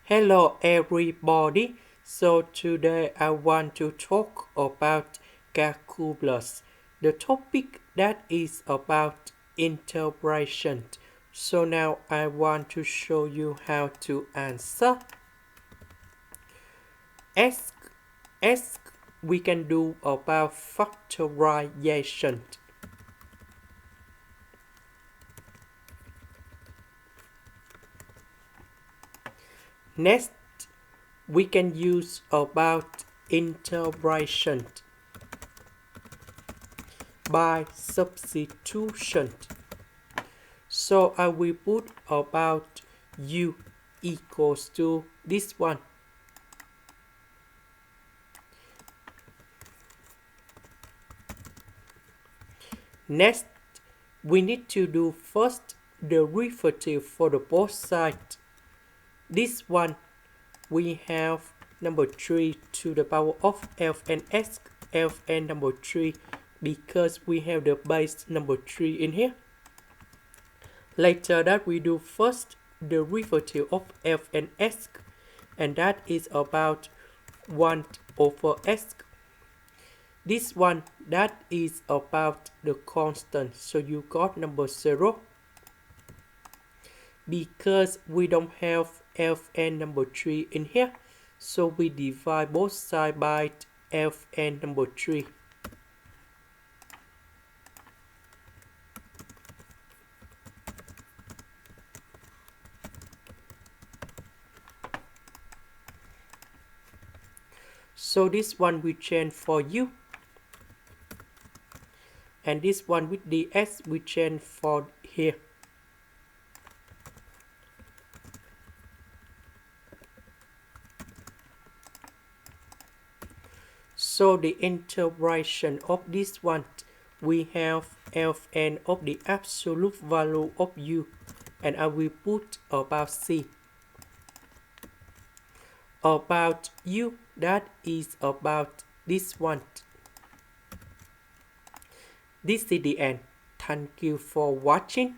Hello everybody. So today I want to talk about calculus. The topic that is about integration. So now I want to show you how to answer. Ask we can do about factorization. Next, we can use about integration by substitution. So I will put about u equals to this one. Next, we need to do first the derivative for the both sides. This one, we have number 3 to the power of fn x, fn number 3, because we have the base number 3 in here. Later that we do first the derivative of fn x, and that is about 1 over x. This one, that is about the constant, so you got number 0. Because we don't have fn number 3 in here, so we divide both sides by fn number 3. So this one we change for u, and this one with the s we change for here. So the integration of this one, we have fn of the absolute value of u, and I will put about c. About u, that is about this one. This is the end. Thank you for watching.